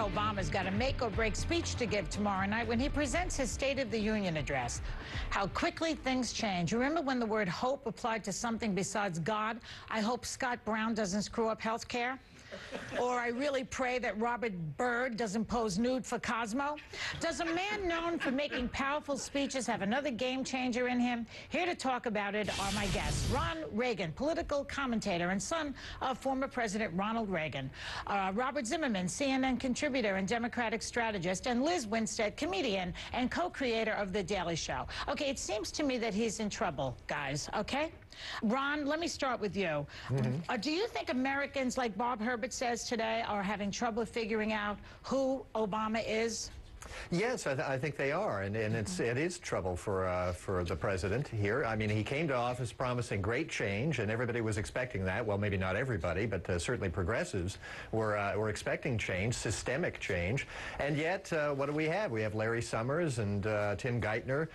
Obama's got a make-or-break speech to give tomorrow night when he presents his State of the Union address. How quickly things change. Remember when the word hope applied to something besides God? I hope Scott Brown doesn't screw up health care. Or I really pray that Robert Byrd doesn't pose nude for Cosmo. Does a man known for making powerful speeches have another game changer in him? Here to talk about it are my guests. Ron Reagan, political commentator and son of former President Ronald Reagan. Robert Zimmerman, CNN contributor and Democratic strategist. And Liz Winstead, comedian and co-creator of The Daily Show. Okay, it seems to me that he's in trouble, guys, okay? Ron, let me start with you. Do you think Americans, like Bob Herbert says today, are having trouble figuring out who Obama is? Yes, I think they are, and it is trouble for the president here. I mean, he came to office promising great change, and everybody was expecting that. Well, maybe not everybody, but certainly progressives were expecting change, systemic change. And yet, what do we have? We have Larry Summers and Tim Geithner,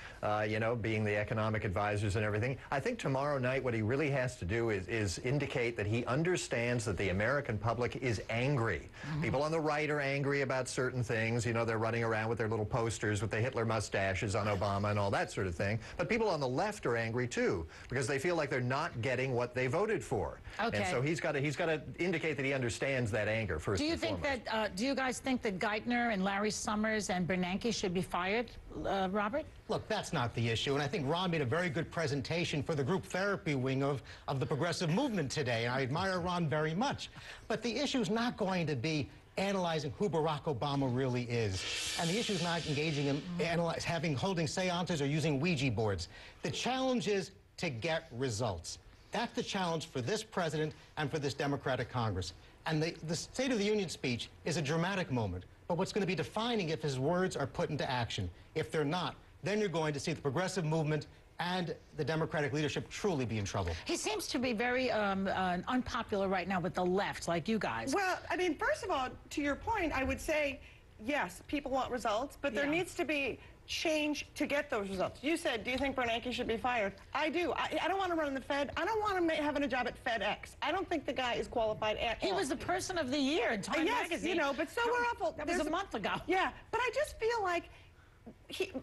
you know, being the economic advisors and everything. I think tomorrow night what he really has to do is indicate that he understands that the American public is angry. People on the right are angry about certain things. You know, they're running around with their little posters with the Hitler mustaches on Obama and all that sort of thing. But people on the left are angry too because they feel like they're not getting what they voted for. Okay. And so he's got to indicate that he understands that anger first. Do you think that? Do you guys think that Geithner and Larry Summers and Bernanke should be fired, Robert? Look, that's not the issue, and I think Ron made a very good presentation for the group therapy wing of the progressive movement today, and I admire Ron very much. But the issue is not going to be analyzing who Barack Obama really is. And the issue is not engaging in holding seances or using Ouija boards. The challenge is to get results. That's the challenge for this president and for this Democratic Congress. And the State of the Union speech is a dramatic moment. But what's going to be defining if his words are put into action. If they're not, then you're going to see the progressive movement and the Democratic leadership truly be in trouble. He seems to be very unpopular right now with the left, like you guys. Well, I mean, first of all, to your point, I would say, yes, people want results, but there needs to be change to get those results. You said, do you think Bernanke should be fired? I do. I don't want to run in the Fed. I don't want him having a job at FedEx. I don't think the guy is qualified at all. He was the person of the year in Time magazine. You know, but so we're awful. That was a month ago. Yeah, but I just feel like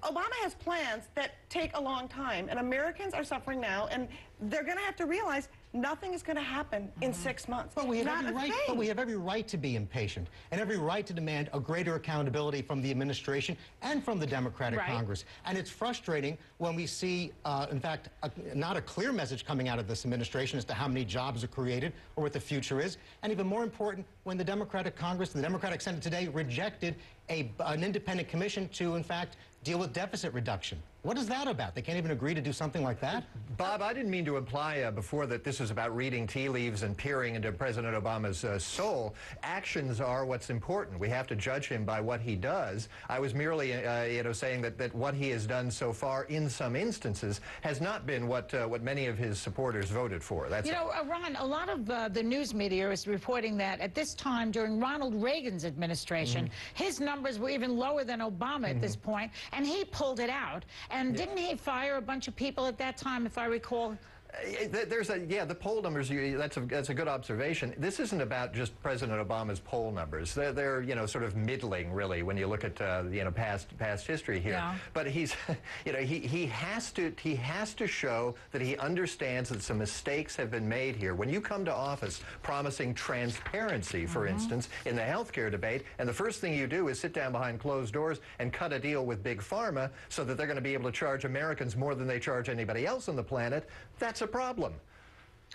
Obama has plans that take a long time, and Americans are suffering now, and they're going to have to realize nothing is going to happen in 6 months. But we have every right to be impatient and every right to demand a greater accountability from the administration and from the Democratic Congress. And it's frustrating when we see, in fact, not a clear message coming out of this administration as to how many jobs are created or what the future is. And even more important, when the Democratic Congress and the Democratic Senate today rejected an independent commission to, in fact, deal with deficit reduction. What is that about? They can't even agree to do something like that? Bob, I didn't mean to imply before that this is about reading tea leaves and peering into President Obama's soul. Actions are what's important. We have to judge him by what he does. I was merely, you know, saying that what he has done so far, in some instances, has not been what many of his supporters voted for. That's you know, Ron, a lot of the news media is reporting that at this time during Ronald Reagan's administration, his numbers were even lower than Obama at this point, and he pulled it out. And didn't he fire a bunch of people at that time, if I recall? The poll numbers, that's a good observation. This isn't about just President Obama's poll numbers. They're you know, sort of middling, really, when you look at you know, past history here. Yeah. But he's you know, he has to show that he understands that some mistakes have been made here. When you come to office promising transparency, for instance, in the health care debate, and the first thing you do is sit down behind closed doors and cut a deal with Big Pharma so that they're going to be able to charge Americans more than they charge anybody else on the planet, that's a problem.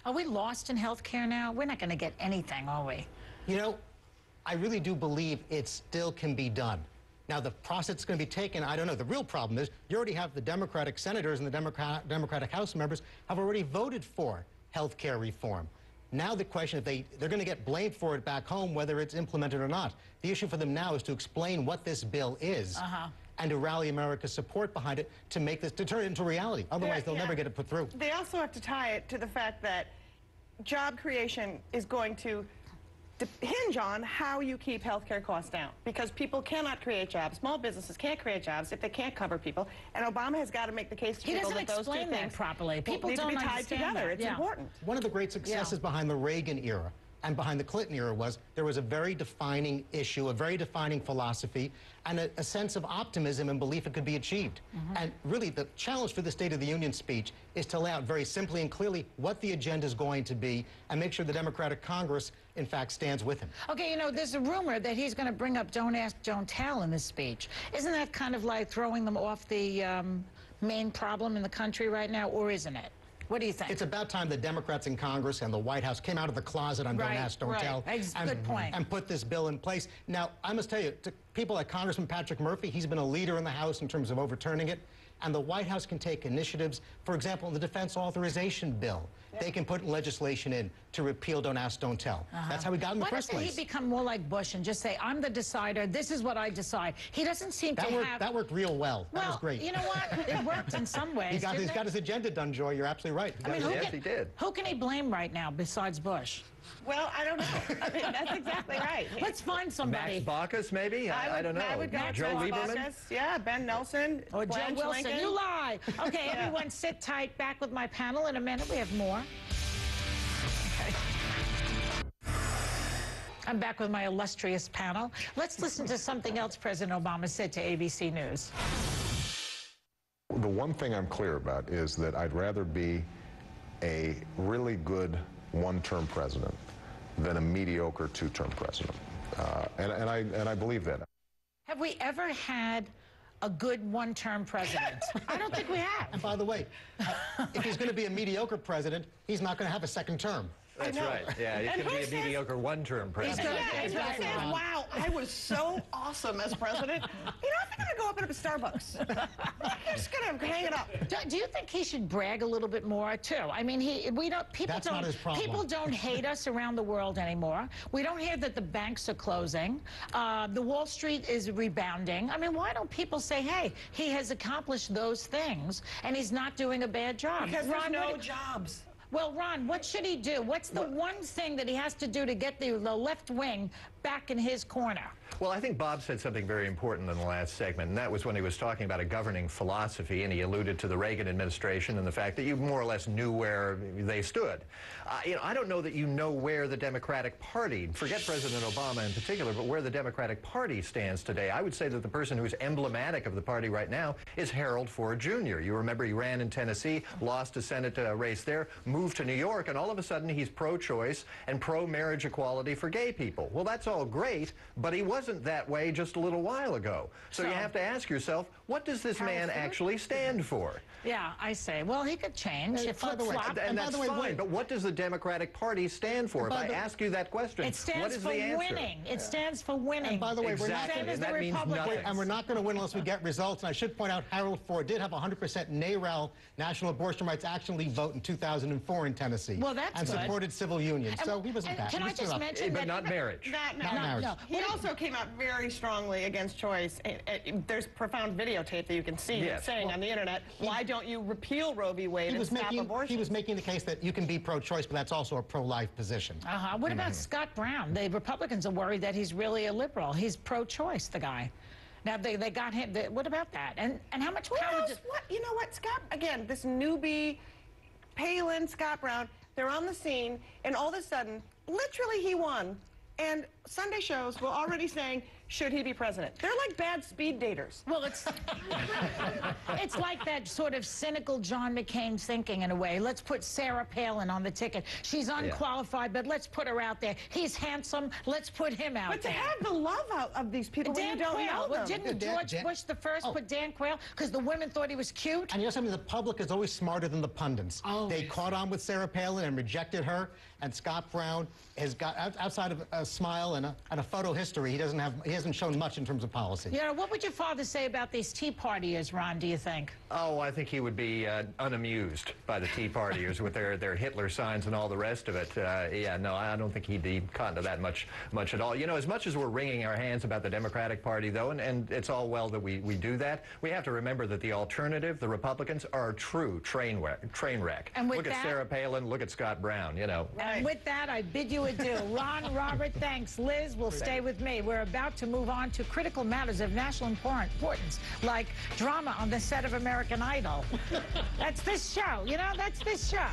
Are we lost in health care now? We're not going to get anything, are we? You know, I really do believe it still can be done. Now, the process is going to be taken, I don't know. The real problem is you already have the Democratic senators and the Democratic House members have already voted for health care reform. Now the question is they're going to get blamed for it back home, whether it's implemented or not. The issue for them now is to explain what this bill is. And to rally America's support behind it to make this, to turn it into reality. Otherwise, they'll never get it put through. They also have to tie it to the fact that job creation is going to hinge on how you keep healthcare costs down, because people cannot create jobs. Small businesses can't create jobs if they can't cover people. And Obama has got to make the case to people that those two things explain that properly. People need to don't be tied together. That. It's important. One of the great successes behind the Reagan era and behind the Clinton era was there was a very defining issue, a very defining philosophy, and a sense of optimism and belief it could be achieved. And really, the challenge for the State of the Union speech is to lay out very simply and clearly what the agenda is going to be and make sure the Democratic Congress, in fact, stands with him. Okay, you know, there's a rumor that he's going to bring up Don't Ask, Don't Tell in this speech. Isn't that kind of like throwing them off the main problem in the country right now, or isn't it? What do you think? It's about time the Democrats in Congress and the White House came out of the closet on Don't Ask, Don't Tell Good point. And put this bill in place. Now, I must tell you, to people like Congressman Patrick Murphy, he's been a leader in the House in terms of overturning it. And the White House can take initiatives, for example, in the defense authorization bill. They can put legislation in to repeal Don't Ask, Don't Tell. That's how we got in the first place. Why doesn't he become more like Bush and just say, I'm the decider, this is what I decide? He doesn't seem to have... That worked real well. That was great. You know what? It worked in some ways. He's got his agenda done, Joy. You're absolutely right. Yes, he did. Who can he blame right now besides Bush? Well, I don't know. I mean, that's exactly right. Let's find somebody. Max Baucus, maybe? I don't know. I would go Joe Lieberman? Baucus, yeah, Ben Nelson, Or Joe Blanche Wilson. Lincoln. You lie. Okay, everyone sit tight. Back with my panel in a minute. We have more. Okay. I'm back with my illustrious panel. Let's listen to something else President Obama said to ABC News. The one thing I'm clear about is that I'd rather be a really good one-term president than a mediocre two-term president. And I believe that. Have we ever had a good one-term president? I don't think we have. And by the way, if he's going to be a mediocre president, he's not going to have a second term. That's right. Yeah, he's going to be a mediocre one-term president. And who says, wow, I was so awesome as president. You know, I'm going to go up and up at Starbucks. I'm just going to hang it up. Do you think he should brag a little bit more too? I mean, That's not his problem. People don't hate us around the world anymore. We don't hear that the banks are closing. The Wall Street is rebounding. I mean, why don't people say, hey, he has accomplished those things and he's not doing a bad job? Because there's no jobs. Well, Ron, what should he do? What's the one thing that he has to do to get the left wing back in his corner? Well, I think Bob said something very important in the last segment, and that was when he was talking about a governing philosophy, and he alluded to the Reagan administration and the fact that you more or less knew where they stood. You know, I don't know that you know where the Democratic Party, forget President Obama in particular, but where the Democratic Party stands today. I would say that the person who's emblematic of the party right now is Harold Ford Jr. You remember he ran in Tennessee, lost a Senate race there, moved to New York, and all of a sudden he's pro-choice and pro-marriage equality for gay people. Well, that's all great, but he wasn't that way just a little while ago. So you have to ask yourself, what does this man actually stand for? Yeah, I say, well, he could change. And that's fine, but what does the Democratic Party stand for? If I ask you that question, it stands what is for the answer? Winning. It stands for winning. And by the way, exactly. Same as the that means nothing. And we're not going to win unless we get results. And I should point out, Harold Ford did have 100% NARAL, National Abortion Rights Action League vote in 2004 in Tennessee. Well, that's and good. supported civil unions. So he wasn't bad. Can I just mention but not marriage. Not marriage. No. He also came out very strongly against choice. There's profound videotape that you can see saying on the internet, why don't you repeal Roe v. Wade and stop abortion? He was making the case that you can be pro-choice, but that's also a pro-life position. What about Scott Brown? The Republicans are worried that he's really a liberal. He's pro-choice, the guy. Now, they got him. What about that? And how much power... You know what, Scott, again, this newbie, Palin, Scott Brown, they're on the scene, and all of a sudden, literally he won. And Sunday shows were already saying, should he be president? They're like bad speed daters. Well, it's like that sort of cynical John McCain thinking in a way. Let's put Sarah Palin on the ticket. She's unqualified, but let's put her out there. He's handsome. Let's put him out there. But to have the love out of these people when you don't know them. Well, didn't George Bush the first put Dan Quayle because the women thought he was cute? And you know something? The public is always smarter than the pundits. They caught on with Sarah Palin and rejected her. And Scott Brown has got, outside of a smile and a photo history, he hasn't shown much in terms of policy. Yeah, what would your father say about these Tea Partiers, Ron, do you think? Oh, I think he would be unamused by the Tea Partiers with their Hitler signs and all the rest of it. Yeah, no, I don't think he'd be caught to that much at all. You know, as much as we're wringing our hands about the Democratic Party, though, and it's all well that we do that, we have to remember that the alternative, the Republicans, are a true train wreck. And with look at Sarah Palin, look at Scott Brown, you know. And with that, I bid you adieu. Ron, Robert, thanks. Liz will stay with me. We're about to move on to critical matters of national importance, like drama on the set of American Idol. That's this show. You know, that's this show.